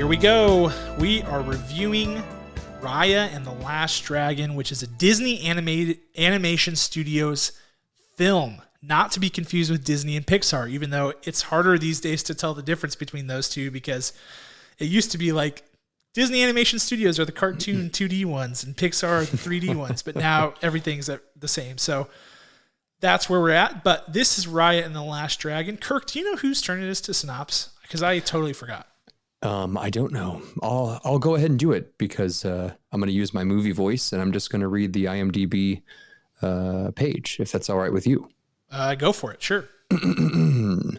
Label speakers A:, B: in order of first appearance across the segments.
A: Here we go. We are reviewing Raya and the Last Dragon, which is a Disney Animation Studios film, not to be confused with Disney and Pixar, even though it's harder these days to tell the difference between those two because it used to be like Disney Animation Studios are the cartoon 2D ones and Pixar are the 3D ones, but now everything's the same. So that's where we're at. But this is Raya and the Last Dragon. Kirk, do you know whose turn it is to synopsis? Because I totally forgot.
B: I don't know. I'll go ahead and do it because I'm going to use my movie voice and I'm just going to read the IMDb page, if that's all right with you.
A: Go for it. Sure.
B: In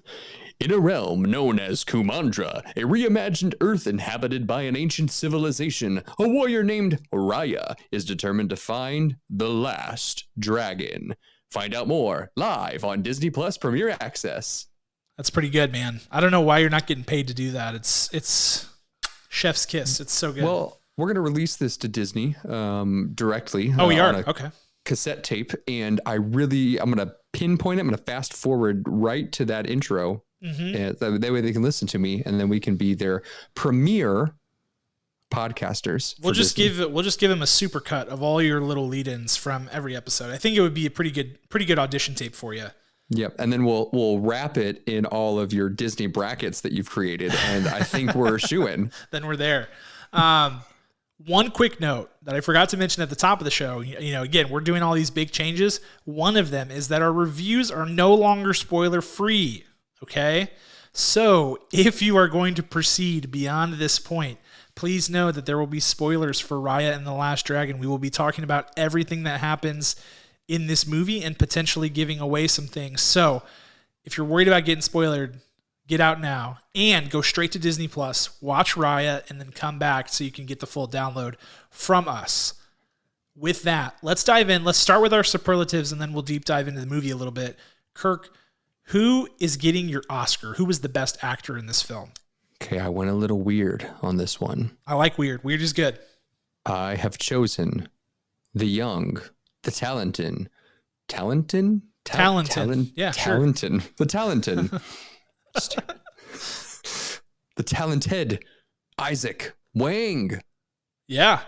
B: a realm known as Kumandra, a reimagined Earth inhabited by an ancient civilization, a warrior named Raya is determined to find the Last Dragon. Find out more live on Disney Plus Premier Access.
A: That's pretty good, man. I don't know why you're not getting paid to do that. It's chef's kiss. It's so good.
B: Well, we're going to release this to Disney directly.
A: Oh, we are? Okay.
B: Cassette tape. And I'm going to pinpoint it. I'm going to fast forward right to that intro. Mm-hmm. And that way they can listen to me and then we can be their premier podcasters.
A: We'll just give him a super cut of all your little lead-ins from every episode. I think it would be a pretty good audition tape for you.
B: Yep. And then we'll wrap it in all of your Disney brackets that you've created. And I think we're shoo-in.
A: Then we're there. One quick note that I forgot to mention at the top of the show, again, we're doing all these big changes. One of them is that our reviews are no longer spoiler free. Okay. So if you are going to proceed beyond this point, please know that there will be spoilers for Raya and the Last Dragon. We will be talking about everything that happens in this movie and potentially giving away some things. So if you're worried about getting spoiled, get out now and go straight to Disney Plus, watch Raya, and then come back so you can get the full download from us. With that, let's dive in. Let's start with our superlatives and then we'll deep dive into the movie a little bit. Kirk, who is getting your Oscar? Who was the best actor in this film?
B: Okay, I went a little weird on this one.
A: I like weird. Weird is good.
B: I have chosen the young, the talented.
A: Yeah, sure.
B: The talented. The talented Isaac Wang.
A: Yeah.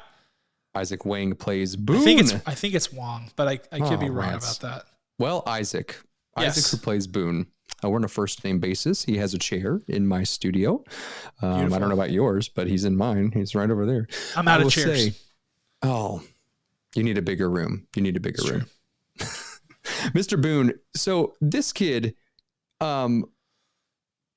B: Isaac Wang plays Boone.
A: I think it's Wong, but I could be wrong about that.
B: Well, Isaac.
A: Yes.
B: Isaac, who plays Boone. We're on a first name basis. He has a chair in my studio. I don't know about yours, but he's in mine. He's right over there.
A: I'm out of chairs.
B: You need a bigger room. Room. Mr. Boone. So this kid,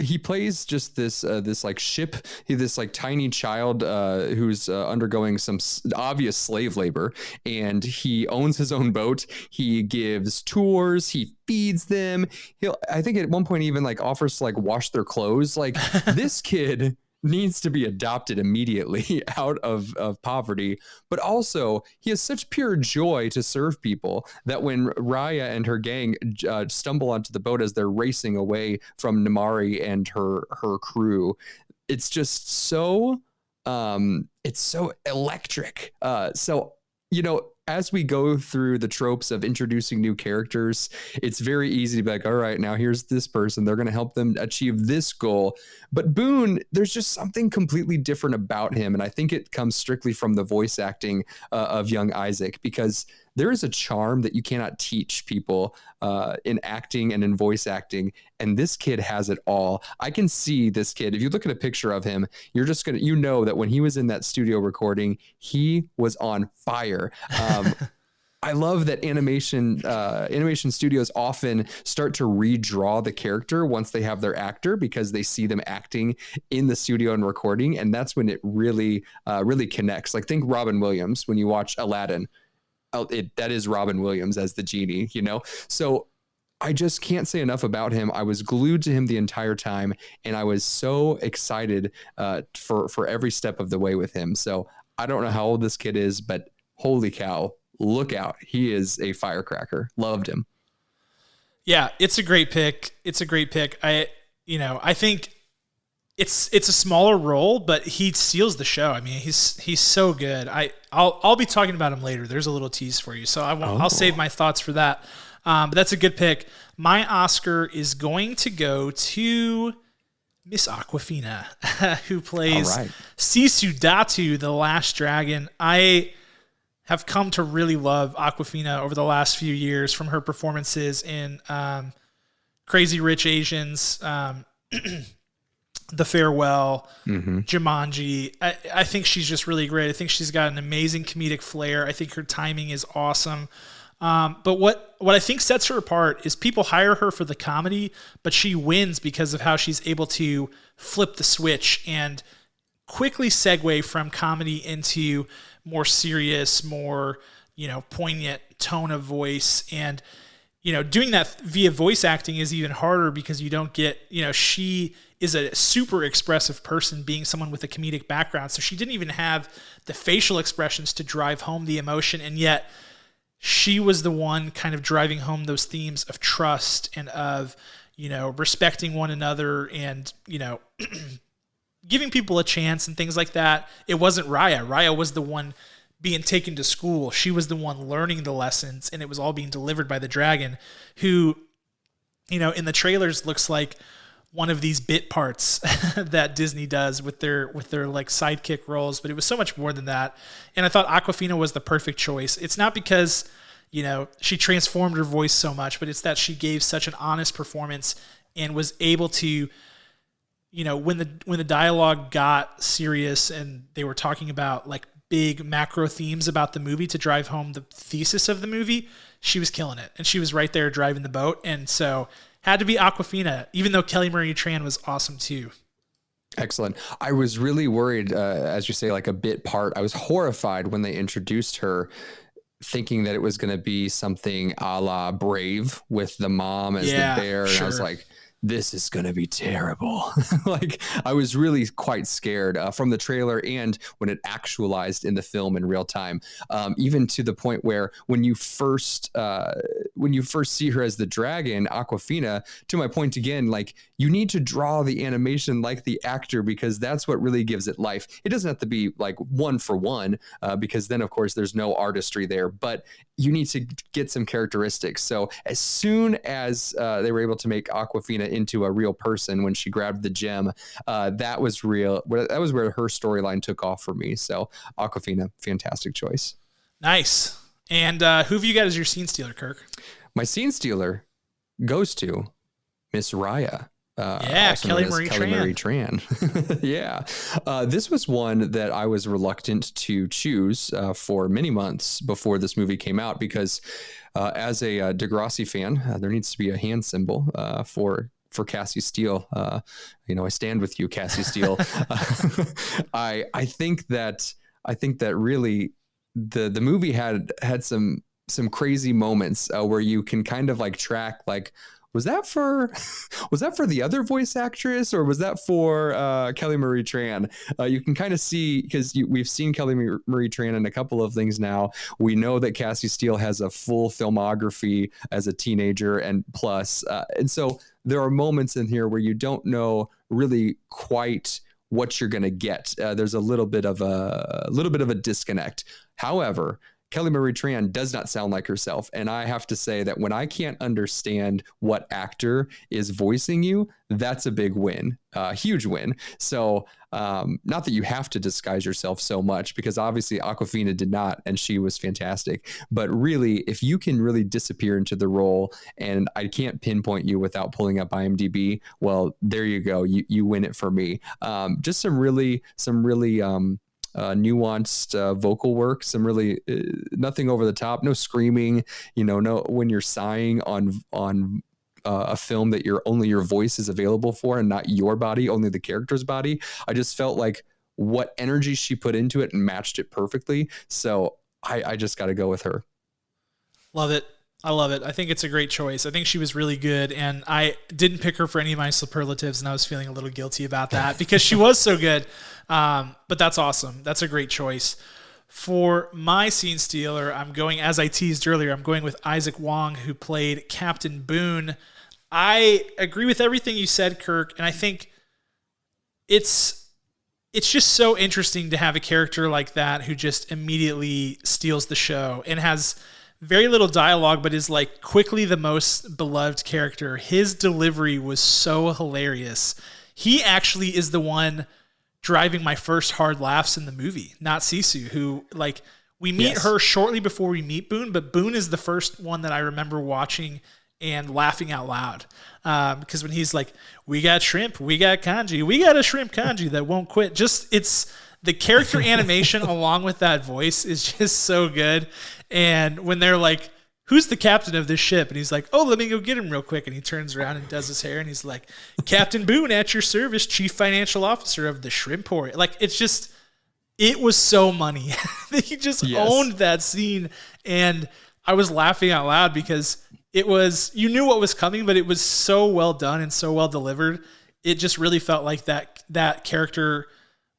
B: he plays just this like ship. This like tiny child who's undergoing some obvious slave labor, and he owns his own boat. He gives tours. He feeds them. I think at one point even like offers to like wash their clothes. Like this kid needs to be adopted immediately out of poverty, but also he has such pure joy to serve people that when Raya and her gang stumble onto the boat as they're racing away from Namari and her crew, it's just so it's so electric. So as we go through the tropes of introducing new characters, it's very easy to be like, all right, now here's this person. They're going to help them achieve this goal. But Boone, there's just something completely different about him. And I think it comes strictly from the voice acting of young Isaac, because there is a charm that you cannot teach people in acting and in voice acting. And this kid has it all. I can see this kid. If you look at a picture of him, you're just going to, that when he was in that studio recording, he was on fire. I love that animation studios often start to redraw the character once they have their actor, because they see them acting in the studio and recording. And that's when it really connects. Like think Robin Williams, when you watch Aladdin, that is Robin Williams as the genie, So I just can't say enough about him. I was glued to him the entire time, and I was so excited for every step of the way with him. So I don't know how old this kid is, but holy cow, look out. He is a firecracker. Loved him.
A: Yeah, it's a great pick. I think it's a smaller role, but he steals the show. I mean, he's so good. I'll be talking about him later. There's a little tease for you, so I'll save my thoughts for that. But that's a good pick. My Oscar is going to go to Miss Aquafina, who
B: All
A: plays
B: right.
A: Sisu Datu, the Last Dragon. I have come to really love Aquafina over the last few years, from her performances in Crazy Rich Asians, The Farewell,
B: Mm-hmm.
A: Jumanji. I think she's just really great. I think she's got an amazing comedic flair. I think her timing is awesome. But what I think sets her apart is people hire her for the comedy, but she wins because of how she's able to flip the switch and quickly segue from comedy into more serious, more, poignant tone of voice. And, doing that via voice acting is even harder because you don't get, she is a super expressive person, being someone with a comedic background. So she didn't even have the facial expressions to drive home the emotion. And yet she was the one kind of driving home those themes of trust and of, respecting one another and, giving people a chance and things like that. It wasn't Raya. Raya was the one being taken to school. She was the one learning the lessons, and it was all being delivered by the dragon, who, in the trailers looks like one of these bit parts that Disney does with their like sidekick roles, but it was so much more than that. And I thought Aquafina was the perfect choice. It's not because, she transformed her voice so much, but it's that she gave such an honest performance and was able to, when the dialogue got serious and they were talking about like big macro themes about the movie to drive home the thesis of the movie, she was killing it. And she was right there driving the boat. And so had to be Aquafina, even though Kelly Marie Tran was awesome too.
B: Excellent. I was really worried, as you say, like a bit part. I was horrified when they introduced her, thinking that it was going to be something a la Brave with the mom as the bear. And I was like, this is going to be terrible. Like, I was really quite scared from the trailer and when it actualized in the film in real time, even to the point where when you first see her as the dragon, Aquafina, to my point again, like, you need to draw the animation like the actor, because that's what really gives it life. It doesn't have to be like one for one, because then of course there's no artistry there, but you need to get some characteristics. So as soon as they were able to make Aquafina into a real person when she grabbed the gem, that was real. That was where her storyline took off for me. So Aquafina, fantastic choice.
A: Nice. And who have you got as your scene stealer, Kirk?
B: My scene stealer goes to Miss Raya.
A: Kelly Marie
B: Tran. Yeah. This was one that I was reluctant to choose for many months before this movie came out, because as a Degrassi fan, there needs to be a hand symbol for Cassie Steele. I stand with you, Cassie Steele. I think that really the movie had some crazy moments where you can kind of like track, like, was that for the other voice actress, or was that for Kelly Marie Tran? You can kind of see, because we've seen Kelly Marie Tran in a couple of things now. We know that Cassie Steele has a full filmography as a teenager and plus, and so there are moments in here where you don't know really quite what you're going to get. There's a little bit of a disconnect. However, Kelly Marie Tran does not sound like herself. And I have to say that when I can't understand what actor is voicing you, that's a big win, huge win. So not that you have to disguise yourself so much, because obviously Aquafina did not, and she was fantastic. But really, if you can really disappear into the role, and I can't pinpoint you without pulling up IMDb, well, there you go. You win it for me. Just some really nuanced vocal work, some really nothing over the top, no screaming, no, when you're sighing on a film that only your voice is available for and not your body, only the character's body. I just felt like what energy she put into it and matched it perfectly. So I just got to go with her.
A: Love it. I love it. I think it's a great choice. I think she was really good, and I didn't pick her for any of my superlatives, and I was feeling a little guilty about that because she was so good. But that's awesome. That's a great choice. For my scene stealer, I'm going, as I teased earlier, I'm going with Isaac Wong, who played Captain Boone. I agree with everything you said, Kirk, and I think it's just so interesting to have a character like that who just immediately steals the show and has very little dialogue, but is like quickly the most beloved character. His delivery was so hilarious. he actually is the one driving my first hard laughs in the movie, not Sisu, who like we meet her shortly before we meet Boone, but Boone is the first one that I remember watching and laughing out loud. Because when he's like, we got shrimp, we got kanji, we got a shrimp kanji that won't quit. Just it's the character animation along with that voice is just so good. And when they're like, who's the captain of this ship? And he's like, oh, let me go get him real quick. And he turns around and does his hair. And he's like, Captain Boone at your service, Chief Financial Officer of the Shrimp Port. Like, it's just, it was so money. He just owned that scene. And I was laughing out loud because it was, you knew what was coming, but it was so well done and so well delivered. It just really felt like that character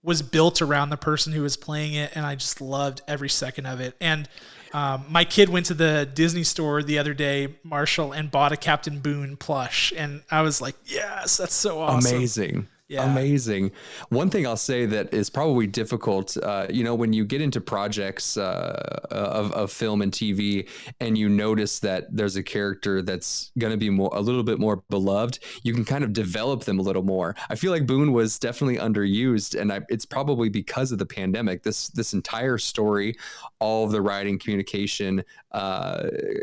A: was built around the person who was playing it. And I just loved every second of it. And my kid went to the Disney store the other day, Marshall, and bought a Captain Boone plush. And I was like, yes, that's so awesome.
B: Amazing.
A: Yeah.
B: Amazing. One thing I'll say that is probably difficult, when you get into projects of film and TV and you notice that there's a character that's going to be a little bit more beloved, you can kind of develop them a little more. I feel like Boone was definitely underused, and it's probably because of the pandemic. This entire story, all of the writing, communication,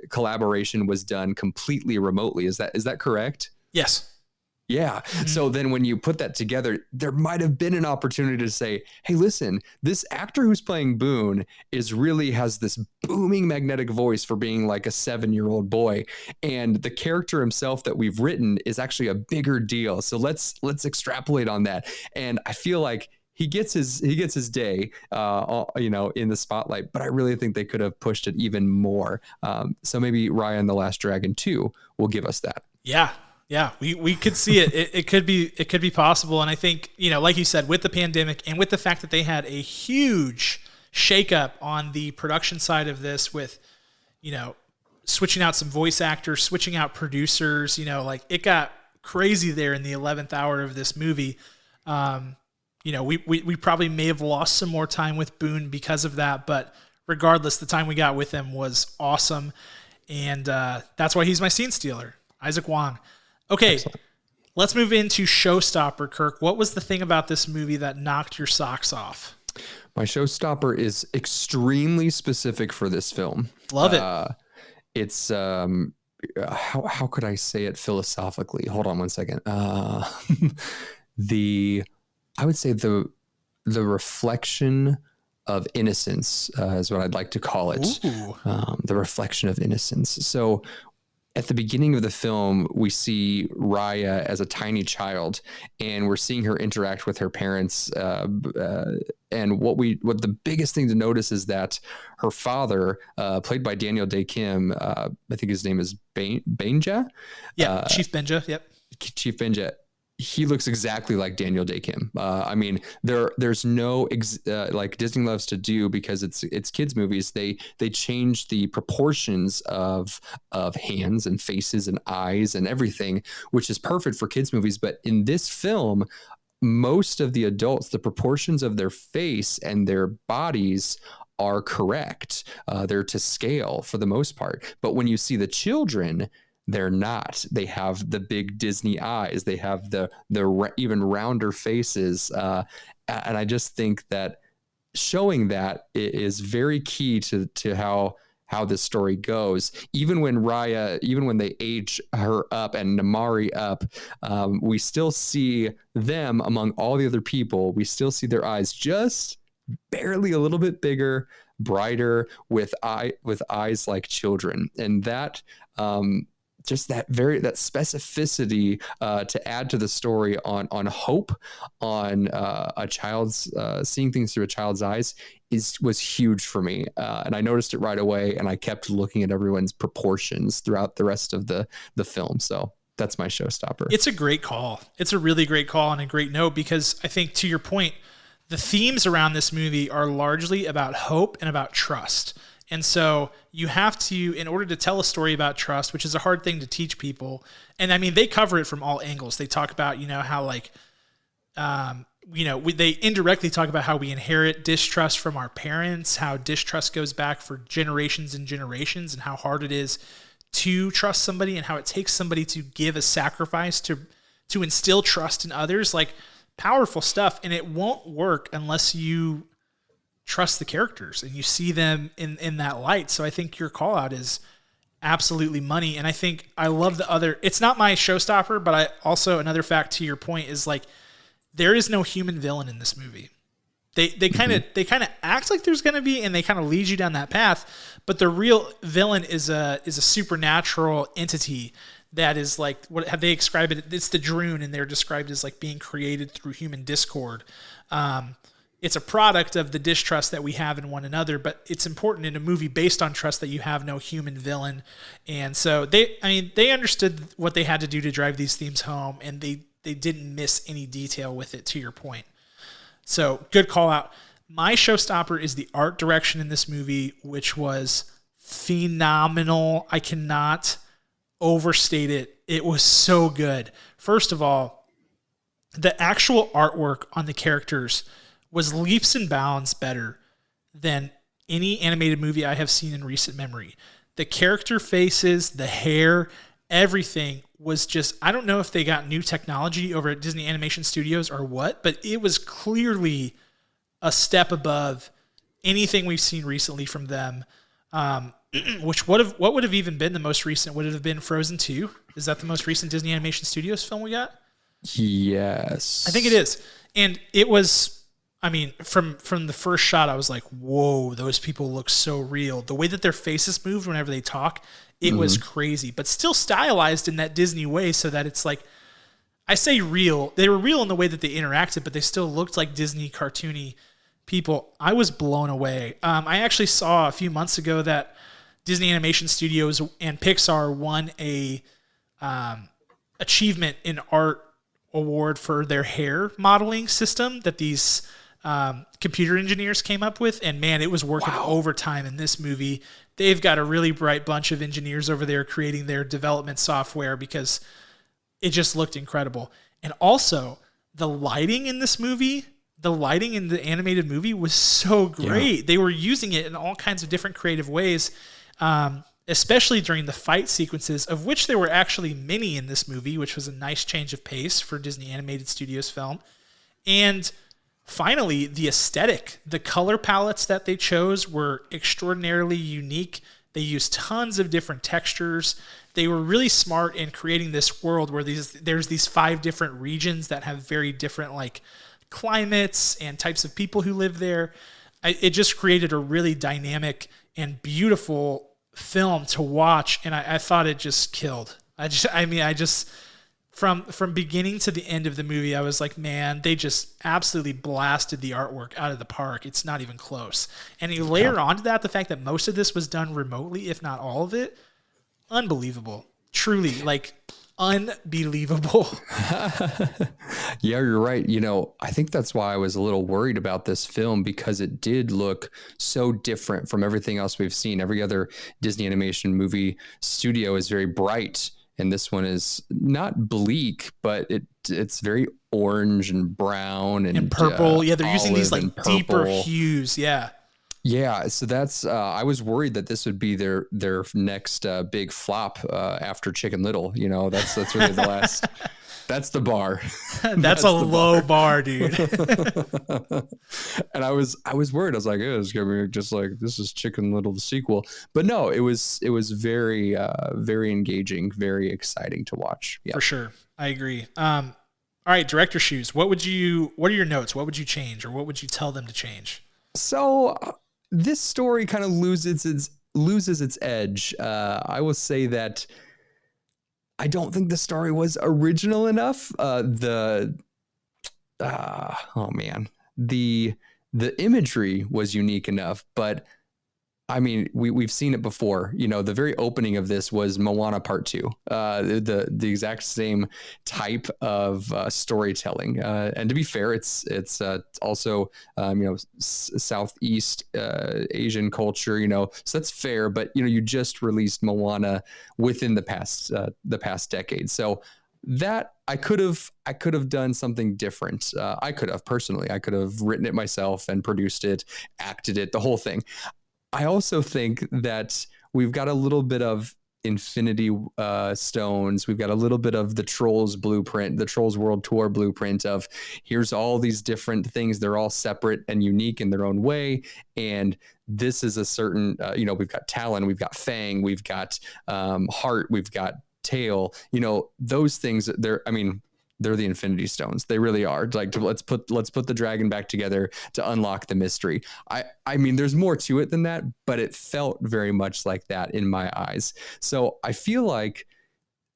B: collaboration was done completely remotely. Is that correct?
A: Yes.
B: Yeah. Mm-hmm. So then when you put that together, there might have been an opportunity to say, hey, listen, this actor who's playing Boone has this booming magnetic voice for being like a 7-year-old boy. And the character himself that we've written is actually a bigger deal. So let's extrapolate on that. And I feel like he gets his day, in the spotlight, but I really think they could have pushed it even more. So maybe Raya and the Last Dragon 2 will give us that.
A: Yeah. Yeah, we could see it. It could be possible. And I think, like you said, with the pandemic and with the fact that they had a huge shakeup on the production side of this with, switching out some voice actors, switching out producers, like it got crazy there in the 11th hour of this movie. We probably may have lost some more time with Boone because of that, but regardless, the time we got with him was awesome. And that's why he's my scene stealer, Isaac Wong. Okay, excellent. Let's move into Showstopper, Kirk. What was the thing about this movie that knocked your socks off?
B: My showstopper is extremely specific for this film.
A: Love it.
B: It's how could I say it philosophically? Hold on one second. I would say the reflection of innocence is what I'd like to call it. The reflection of innocence. So at the beginning of the film, we see Raya as a tiny child, and we're seeing her interact with her parents. And what the biggest thing to notice is that her father, played by Daniel Day-Kim, I think his name is Benja.
A: Yeah, Chief Benja. Yep.
B: Chief Benja. He looks exactly like Daniel Day-Kim. I mean, there's no like Disney loves to do, because it's kids movies. They change the proportions of hands and faces and eyes and everything, which is perfect for kids movies. But in this film, most of the adults, the proportions of their face and their bodies are correct. They're to scale for the most part. But when you see the children, they're not. They have the big Disney eyes. They have the even rounder faces. And I just think that showing that is very key to how this story goes. Even when they age her up and Namari up, we still see them among all the other people. We still see their eyes just barely a little bit bigger, brighter, with eyes like children. And that, just that specificity to add to the story on hope, on a child's seeing things through a child's eyes was huge for me. And I noticed it right away, and I kept looking at everyone's proportions throughout the rest of the film. So that's my showstopper.
A: It's a great call. It's a really great call and a great note, because I think, to your point, the themes around this movie are largely about hope and about trust. And so you have to, in order to tell a story about trust, which is a hard thing to teach people, and I mean, they cover it from all angles. They talk about, how like, they indirectly talk about how we inherit distrust from our parents, how distrust goes back for generations and generations, and how hard it is to trust somebody, and how it takes somebody to give a sacrifice to to instill trust in others, like powerful stuff. And it won't work unless you trust the characters and you see them in that light. So I think your call out is absolutely money. And I think I love the other, it's not my showstopper, but I also, another fact to your point is like, there is no human villain in this movie. They kind of act like there's going to be, and they kind of lead you down that path. But the real villain is a supernatural entity that is like, what have they described it? It's the Droon, and they're described as like being created through human discord. It's a product of the distrust that we have in one another, but it's important in a movie based on trust that you have no human villain. And so they understood what they had to do to drive these themes home, and they didn't miss any detail with it, to your point. So good call out. My showstopper is the art direction in this movie, which was phenomenal. I cannot overstate it. It was so good. First of all, the actual artwork on the characters was leaps and bounds better than any animated movie I have seen in recent memory. The character faces, the hair, everything was just, I don't know if they got new technology over at Disney Animation Studios or what, but it was clearly a step above anything we've seen recently from them. What would have even been the most recent? Would it have been Frozen 2? Is that the most recent Disney Animation Studios film we got?
B: Yes.
A: I think it is. And it was, I mean, from the first shot, I was like, whoa, those people look so real. The way that their faces moved whenever they talk, it was crazy, but still stylized in that Disney way so that it's like, I say real. They were real in the way that they interacted, but they still looked like Disney cartoony people. I was blown away. I actually saw a few months ago that Disney Animation Studios and Pixar won a achievement in art award for their hair modeling system that these computer engineers came up with. And man, it was working overtime in this movie. They've got a really bright bunch of engineers over there creating their development software because it just looked incredible. And also the lighting in this movie, the lighting in the animated movie was so great. Yeah. They were using it in all kinds of different creative ways, especially during the fight sequences, of which there were actually many in this movie, which was a nice change of pace for Disney Animated Studios film. And finally, the aesthetic, the color palettes that they chose were extraordinarily unique. They used tons of different textures. They were really smart in creating this world where there's these 5 different regions that have very different like climates and types of people who live there. It just created a really dynamic and beautiful film to watch, and I thought it just killed. From beginning to the end of the movie, I was like, man, they just absolutely blasted the artwork out of the park. It's not even close. And you layer onto that the fact that most of this was done remotely, if not all of it. Unbelievable. Truly, like, unbelievable.
B: Yeah, you're right. You know, I think that's why I was a little worried about this film, because it did look so different from everything else we've seen. Every other Disney animation movie studio is very bright, and this one is not bleak, but it's very orange and brown and
A: purple. Yeah, they're using these like deeper hues. Yeah.
B: Yeah, so that's I was worried that this would be their next big flop after Chicken Little. You know, that's really the last. That's the bar.
A: That's a low bar, dude.
B: And I was worried. I was like, it's gonna be just like, this is Chicken Little the sequel. But no, it was very very engaging, very exciting to watch. Yeah,
A: for sure. I agree. All right, director shoes. What are your notes? What would you change, or what would you tell them to change?
B: So this story kind of loses its edge. I will say that I don't think the story was original enough. The imagery was unique enough, but I mean, we've seen it before. You know, the very opening of this was Moana Part 2. The exact same type of storytelling. And to be fair, it's also Southeast Asian culture. You know, so that's fair. But you know, you just released Moana within the past decade, so that I could have done something different. I could have written it myself and produced it, acted it, the whole thing. I also think that we've got a little bit of Infinity Stones. We've got a little bit of the Trolls blueprint, the Trolls World Tour blueprint of here's all these different things. They're all separate and unique in their own way. And this is a certain, we've got Talon, we've got Fang, we've got Heart, we've got Tail. Those things. They're the Infinity Stones. They really are. Like, let's put the dragon back together to unlock the mystery. I mean, there's more to it than that, but it felt very much like that in my eyes. So I feel like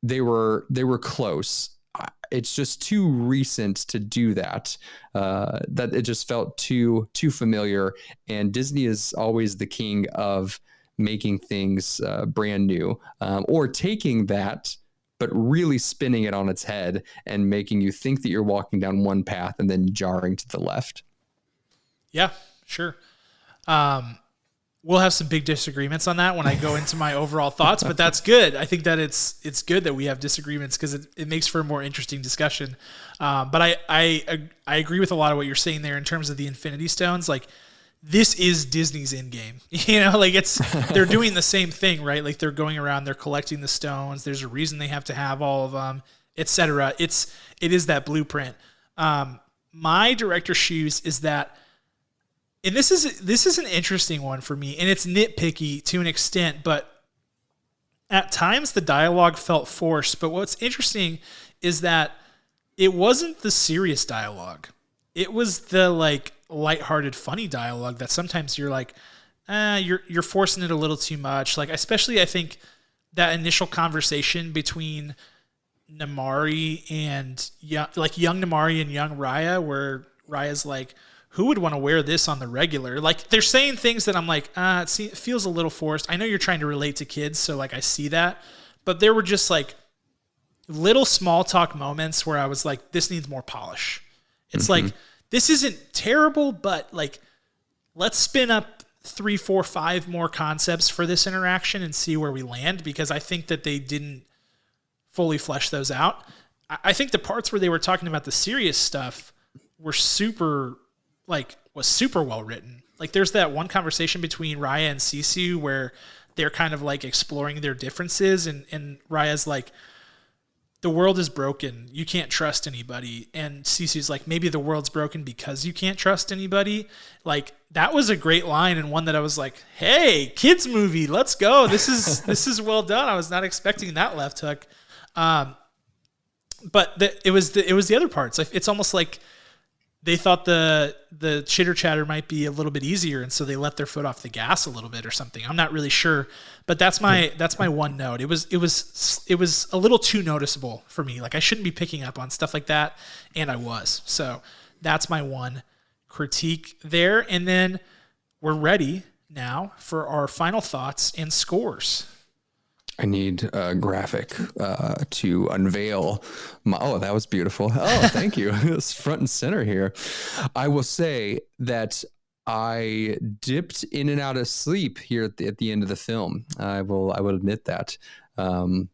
B: they were close. It's just too recent to do that. That it just felt too familiar. And Disney is always the king of making things brand new, or taking that, but really spinning it on its head and making you think that you're walking down one path and then jarring to the left.
A: Yeah, sure. We'll have some big disagreements on that when I go into my overall thoughts, but that's good. I think that it's good that we have disagreements because it makes for a more interesting discussion. But I agree with a lot of what you're saying there in terms of the Infinity Stones. Like, this is Disney's Endgame. They're doing the same thing, right? Like, they're going around, they're collecting the stones. There's a reason they have to have all of them, etc. It is that blueprint. My director's shoes is that, and this is an interesting one for me, and it's nitpicky to an extent, but at times the dialogue felt forced. But what's interesting is that it wasn't the serious dialogue. It was the lighthearted, funny dialogue that sometimes you're like, you're forcing it a little too much. Like, especially I think that initial conversation between Namari and young Namari and young Raya, where Raya's like, who would want to wear this on the regular? Like, they're saying things that I'm like, it feels a little forced. I know you're trying to relate to kids, so like I see that, but there were just like little small talk moments where I was like, this needs more polish. It's like, this isn't terrible, but like, let's spin up 3, 4, 5 more concepts for this interaction and see where we land, because I think that they didn't fully flesh those out. I think the parts where they were talking about the serious stuff were super well written. Like, there's that one conversation between Raya and Sisu where they're kind of like exploring their differences, and Raya's like, the world is broken. You can't trust anybody. And Sisu's like, maybe the world's broken because you can't trust anybody. Like, that was a great line, and one that I was like, hey, kids movie, let's go. This is well done. I was not expecting that left hook. But it was the other parts. It's almost like they thought the chitter chatter might be a little bit easier, and so they let their foot off the gas a little bit or something. I'm not really sure, but that's my one note. It was a little too noticeable for me. Like, I shouldn't be picking up on stuff like that, and I was. So that's my one critique there. And then we're ready now for our final thoughts and scores.
B: I need a graphic to unveil my. Oh, that was beautiful. Oh, thank you. It's front and center here. I will say that I dipped in and out of sleep here at the end of the film. I will admit that. I'm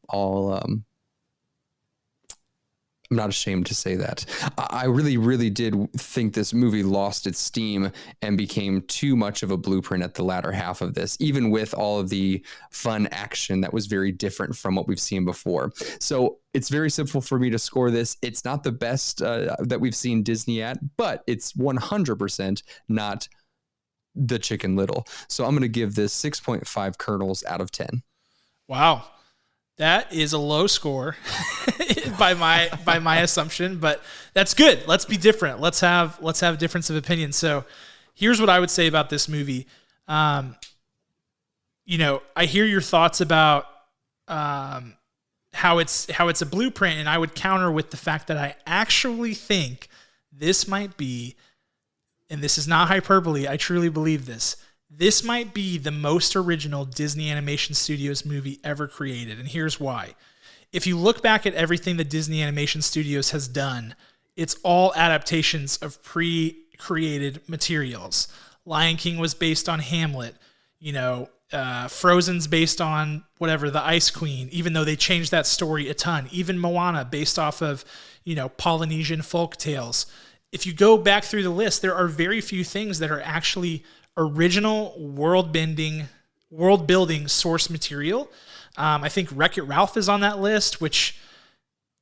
B: not ashamed to say that. I really, really did think this movie lost its steam and became too much of a blueprint at the latter half of this, even with all of the fun action that was very different from what we've seen before. So it's very simple for me to score this. It's not the best that we've seen Disney at, but it's 100% not the Chicken Little. So I'm going to give this 6.5 kernels out of 10.
A: Wow. That is a low score by my assumption, but that's good. Let's be different. Let's have difference of opinion. So here's what I would say about this movie. I hear your thoughts about how it's a blueprint, and I would counter with the fact that I actually think this might be, and this is not hyperbole, I truly believe this might be the most original Disney Animation Studios movie ever created, and here's why. If you look back at everything that Disney Animation Studios has done, it's all adaptations of pre-created materials. Lion King was based on Hamlet. Frozen's based on whatever, the Ice Queen, even though they changed that story a ton. Even Moana based off of, Polynesian folk tales. If you go back through the list, there are very few things that are actually original world-bending world building source material. I think Wreck-It Ralph is on that list, which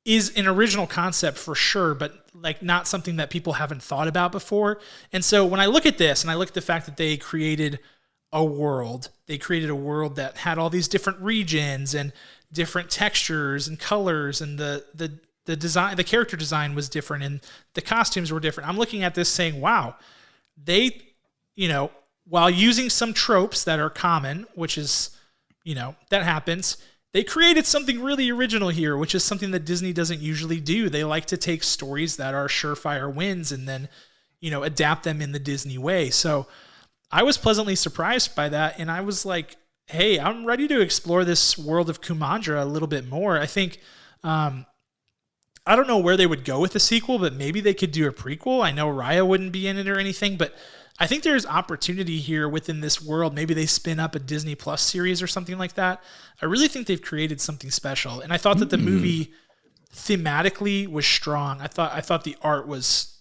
A: is an original concept for sure, but like not something that people haven't thought about before. And so when I look at this and I look at the fact that they created a world that had all these different regions and different textures and colors, and the design, the character design was different and the costumes were different. I'm looking at this saying, wow, they, while using some tropes that are common, which is, that happens, they created something really original here, which is something that Disney doesn't usually do. They like to take stories that are surefire wins and then, adapt them in the Disney way. So I was pleasantly surprised by that. And I was like, hey, I'm ready to explore this world of Kumandra a little bit more. I think, I don't know where they would go with the sequel, but maybe they could do a prequel. I know Raya wouldn't be in it or anything, but I think there's opportunity here within this world. Maybe they spin up a Disney Plus series or something like that. I really think they've created something special. And I thought that the movie thematically was strong. I thought the art was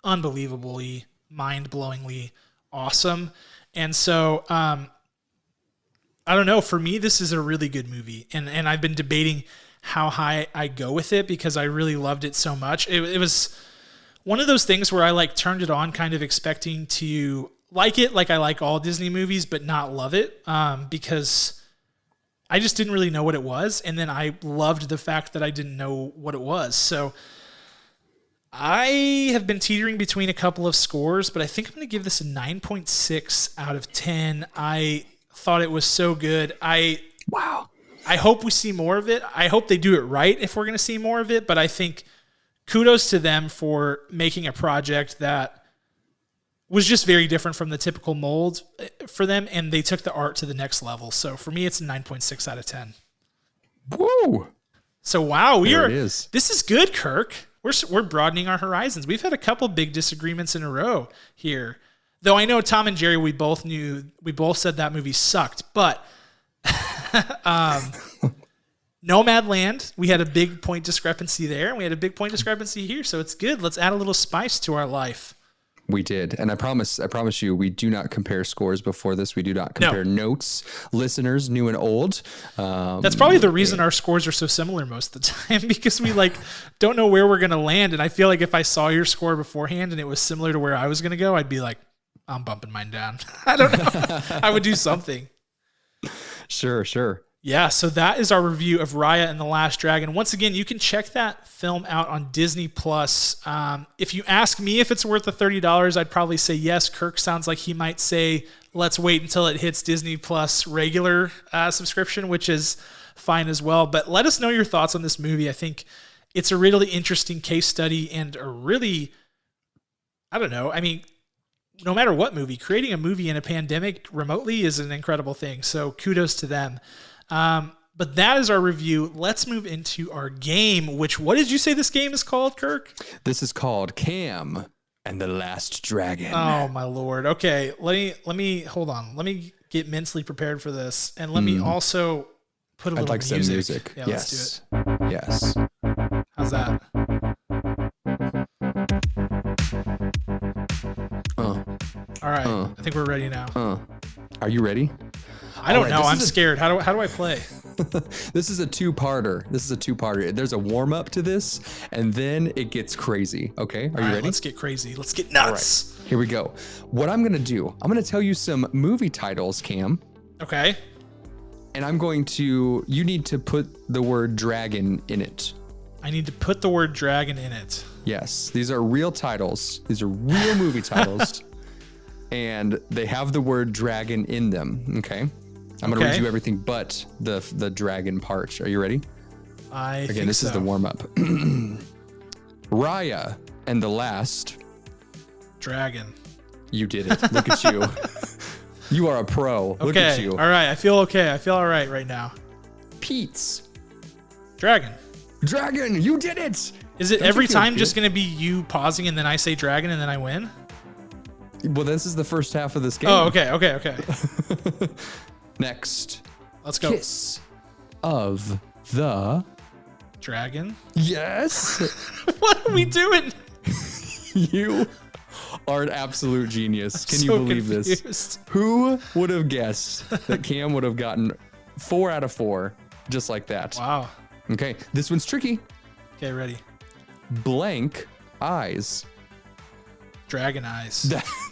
A: unbelievably, mind-blowingly awesome. And so, I don't know. For me, this is a really good movie. And I've been debating how high I go with it because I really loved it so much. It was one of those things where I like turned it on kind of expecting to like it like I like all Disney movies, but not love it because I just didn't really know what it was. And then I loved the fact that I didn't know what it was. So I have been teetering between a couple of scores, but I think I'm going to give this a 9.6 out of 10. I thought it was so good.
B: Wow.
A: I hope we see more of it. I hope they do it right if we're going to see more of it, but I think kudos to them for making a project that was just very different from the typical mold for them, and they took the art to the next level. So for me, it's a 9.6 out of 10.
B: Woo!
A: So wow,
B: this
A: is good, Kirk. We're broadening our horizons. We've had a couple big disagreements in a row here. Though I know Tom and Jerry, we both said that movie sucked, but Nomadland, we had a big point discrepancy there, and we had a big point discrepancy here, so it's good. Let's add a little spice to our life.
B: We did, and I promise you, we do not compare scores before this. We do not compare notes, listeners, new and old.
A: That's probably the reason our scores are so similar most of the time, because we don't know where we're going to land, and I feel like if I saw your score beforehand and it was similar to where I was going to go, I'd be like, I'm bumping mine down. I don't know. I would do something.
B: Sure.
A: Yeah, so that is our review of Raya and the Last Dragon. Once again, you can check that film out on Disney Plus. If you ask me if it's worth the $30, I'd probably say yes. Kirk sounds like he might say, let's wait until it hits Disney Plus regular subscription, which is fine as well. But let us know your thoughts on this movie. I think it's a really interesting case study and a really, I don't know, I mean, no matter what movie, creating a movie in a pandemic remotely is an incredible thing. So kudos to them. But that is our review. Let's move into our game, which, what did you say this game is called, Kirk?
B: This is called Cam and the Last Dragon.
A: Oh my Lord. Okay. Let me hold on. Let me get mentally prepared for this. And let me also put a little music. Yeah,
B: yes.
A: Let's do it.
B: Yes.
A: How's that? All right. I think we're ready now.
B: Are you ready?
A: I don't know. I'm scared. How do I play?
B: This is a two-parter. There's a warm-up to this, and then it gets crazy. Okay, are you ready?
A: Let's get crazy. Let's get nuts.
B: All right, here we go. What I'm going to do, I'm going to tell you some movie titles, Cam.
A: Okay.
B: And you need to put the word dragon in it.
A: I need to put the word dragon in it.
B: Yes, these are real titles. These are real movie titles. And they have the word dragon in them. Okay. I'm going to read you everything but the dragon part. Are you ready?
A: Again,
B: this is the warm up. Raya and the Last
A: Dragon.
B: You did it. Look at you. You are a pro.
A: Okay.
B: Look at you.
A: All right. I feel okay. I feel all right now.
B: Pete's
A: Dragon.
B: Dragon. You did it.
A: Is it every time just going to be you pausing and then I say dragon and then I win?
B: Well, this is the first half of this game.
A: Oh, okay.
B: Next.
A: Let's go.
B: Kiss of the
A: Dragon.
B: Yes.
A: What are we doing?
B: You are an absolute genius. Can you
A: So
B: believe this?
A: confused.
B: Who would have guessed that Cam would have gotten 4 out of 4 just like that?
A: Wow.
B: Okay, this one's tricky.
A: Okay, ready.
B: Blank eyes.
A: Dragon eyes.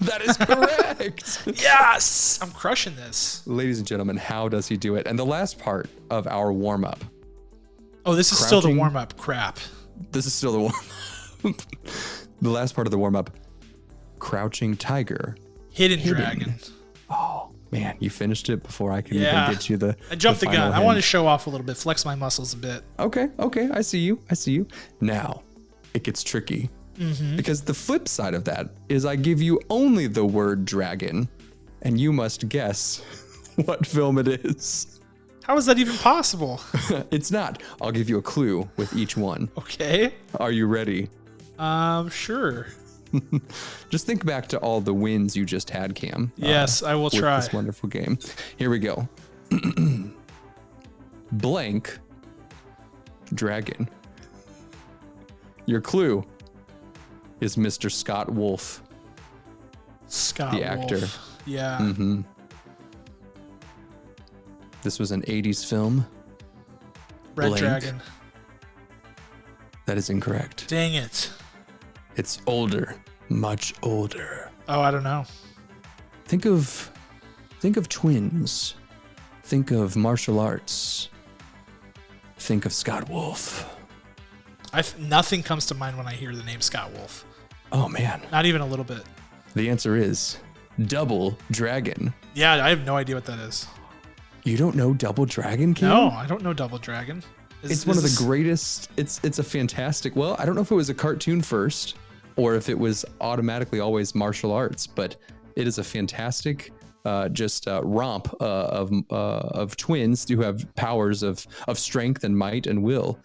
B: That is correct.
A: Yes! I'm crushing this.
B: Ladies and gentlemen, how does he do it? And the last part of our warm-up.
A: Oh, this is still the
B: Crouching.
A: warm-up. Crap.
B: This is still the warm-up. The last part of the warm-up. Crouching tiger.
A: Hidden dragon.
B: Oh, man, you finished it before I can
A: Yeah.
B: even get you the
A: I jumped the
B: final
A: gun. I
B: hint.
A: want to show off a little bit, flex my muscles a bit.
B: Okay, I see you. Now, it gets tricky. Because the flip side of that is I give you only the word dragon, and you must guess what film it is.
A: How is that even possible?
B: It's not. I'll give you a clue with each one.
A: Okay.
B: Are you ready?
A: Sure.
B: Just think back to all the wins you just had, Cam.
A: Yes, I will
B: with
A: try.
B: this wonderful game. Here we go. Blank dragon. Your clue is Mr. Scott Wolf.
A: Scott
B: the actor.
A: Wolf. Yeah.
B: This was an 80s film.
A: Red
B: Blank.
A: Dragon.
B: That is incorrect.
A: Dang it.
B: It's older, much older.
A: Oh, I don't know.
B: Think of twins. Think of martial arts. Think of Scott Wolf.
A: Nothing comes to mind when I hear the name Scott Wolf.
B: Oh man.
A: Not even a little bit.
B: The answer is Double Dragon.
A: Yeah, I have no idea what that is.
B: You don't know Double Dragon, Cam?
A: No, I don't know Double Dragon.
B: It's one of the greatest. It's a fantastic. Well, I don't know if it was a cartoon first or if it was automatically always martial arts, but it is a fantastic romp of twins who have powers of strength and might and will.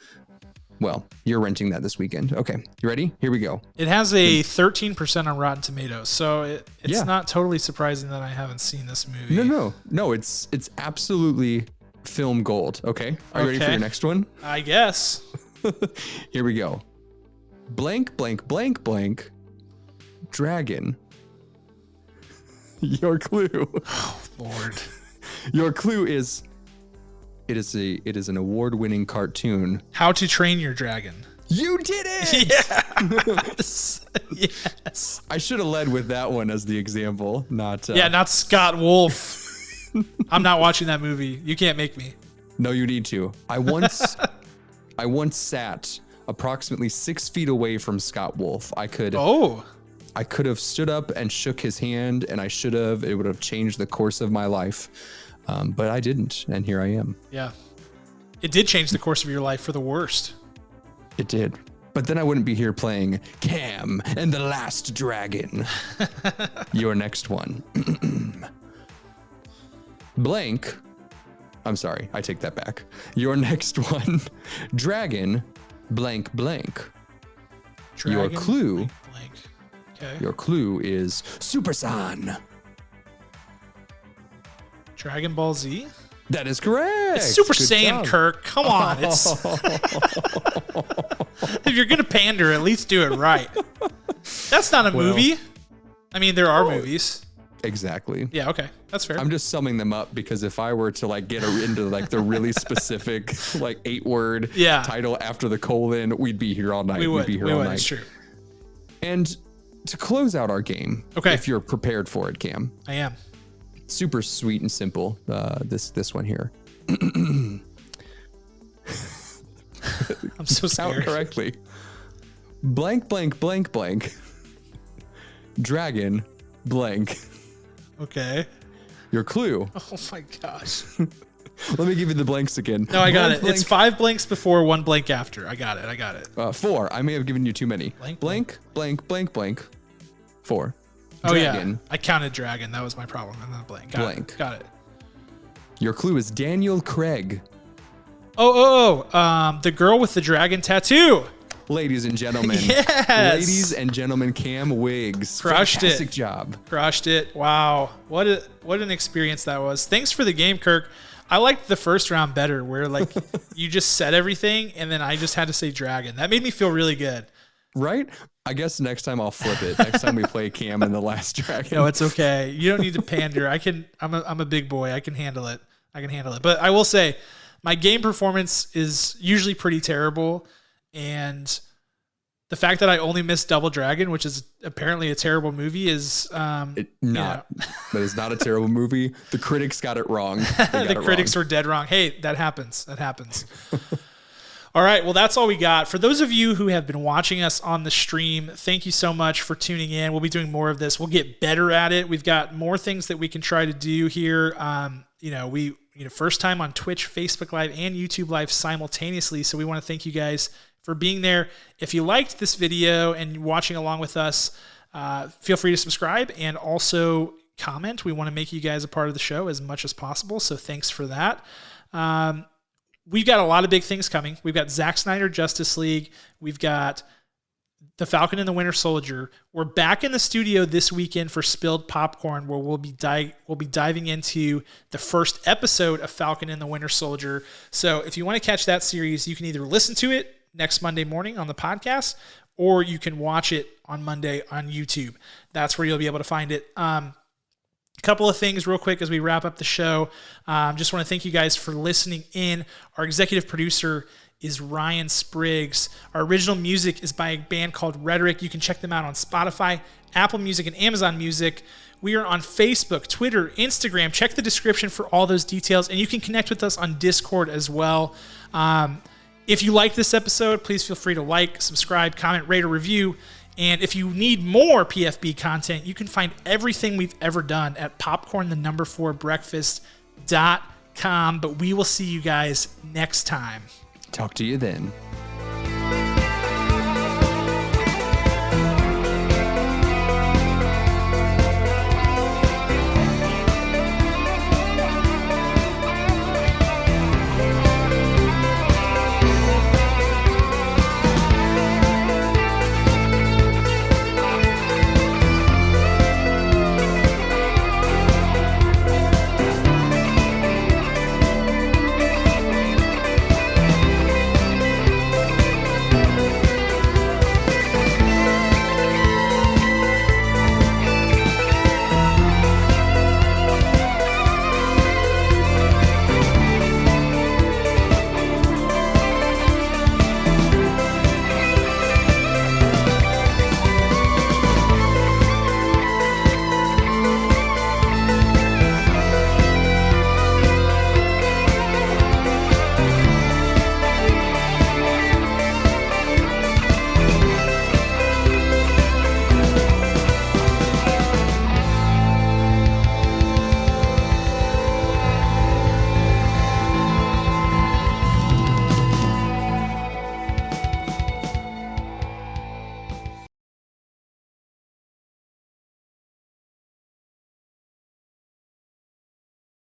B: Well, you're renting that this weekend. Okay, you ready? Here we go.
A: It has a 13% on Rotten Tomatoes, so it's
B: Yeah.
A: not totally surprising that I haven't seen this movie.
B: No. It's absolutely film gold. Okay, are you ready for
A: Okay.
B: your next one?
A: I guess.
B: Here we go. Blank, blank, blank, blank. Dragon. Your clue.
A: Lord.
B: Your clue is. It is an award-winning cartoon.
A: How to Train Your Dragon.
B: You did it!
A: Yes. Yes.
B: I should have led with that one as the example, not.
A: Yeah, not Scott Wolf. I'm not watching that movie. You can't make me.
B: No, you need to. I once sat approximately 6 feet away from Scott Wolf. I could have stood up and shook his hand, and I should have. It would have changed the course of my life, but I didn't, and here I am.
A: Yeah. It did change the course of your life for the worst.
B: It did. But then I wouldn't be here playing Cam and the Last Dragon. Your next one. Blank. I'm sorry, I take that back. Your next one. Dragon, blank, blank. Your clue.
A: Blank, blank. Okay.
B: Your clue is Super San.
A: Dragon Ball Z?
B: That is correct.
A: It's Super
B: Good
A: Saiyan,
B: job.
A: Kirk. Come on. It's if you're gonna pander, at least do it right. That's not a movie. I mean, there are movies.
B: Exactly.
A: Yeah, okay. That's fair.
B: I'm just summing them up because if I were to get into the really specific 8-word
A: Yeah.
B: title after the colon, we'd be here all night.
A: we would.
B: We'd be here
A: We
B: all
A: would.
B: night.
A: It's true.
B: And to close out our game,
A: Okay.
B: if you're prepared for it, Cam,
A: I am.
B: super sweet and simple. This one here.
A: I'm so
B: Count
A: scared.
B: correctly. Blank, blank, blank, blank. Dragon, blank.
A: Okay.
B: Your clue.
A: Oh my gosh.
B: Let me give you the blanks again.
A: No, I got
B: Blank,
A: it. It's 5 blanks before, 1 blank after. I got it.
B: 4. I may have given you too many.
A: Blank,
B: Blank, blank, blank, blank. 4.
A: Oh
B: Dragon.
A: yeah. I counted dragon. That was my problem. And then blank.
B: Blank.
A: Got it.
B: Your clue is Daniel Craig.
A: The girl with the dragon tattoo.
B: Ladies and gentlemen.
A: Yes.
B: Ladies and gentlemen, Cam Wiggs.
A: Crushed it.
B: Fantastic job.
A: Crushed it. Wow. What an experience that was. Thanks for the game, Kirk. I liked the first round better where you just said everything and then I just had to say dragon. That made me feel really good.
B: Right? I guess next time I'll flip it. Next time we play Cam and the Last Dragon.
A: No, it's okay. You don't need to pander. I'm a big boy. I can handle it. But I will say, my game performance is usually pretty terrible, and the fact that I only missed Double Dragon, which is apparently a terrible movie, is
B: That is not a terrible movie. The critics got it wrong.
A: The critics were dead wrong. Hey, that happens. All right, well, that's all we got. For those of you who have been watching us on the stream, thank you so much for tuning in. We'll be doing more of this. We'll get better at it. We've got more things that we can try to do here. First time on Twitch, Facebook Live, and YouTube Live simultaneously. So we want to thank you guys for being there. If you liked this video and watching along with us, feel free to subscribe and also comment. We want to make you guys a part of the show as much as possible. So thanks for that. We've got a lot of big things coming. We've got Zack Snyder Justice League. We've got The Falcon and the Winter Soldier. We're back in the studio this weekend for Spilled Popcorn, where we'll be diving into the first episode of Falcon and the Winter Soldier. So if you want to catch that series, you can either listen to it next Monday morning on the podcast, or you can watch it on Monday on YouTube. That's where you'll be able to find it. Couple of things real quick as we wrap up the show. Just want to thank you guys for listening in. Our executive producer is Ryan Spriggs. Our original music is by a band called Rhetoric. You can check them out on Spotify, Apple Music, and Amazon Music. We are on Facebook, Twitter, Instagram. Check the description for all those details, and you can connect with us on Discord as well. If you like this episode, please feel free to like, subscribe, comment, rate, or review. And if you need more PFB content, you can find everything we've ever done at popcorn4breakfast.com. But we will see you guys next time.
B: Talk to you then.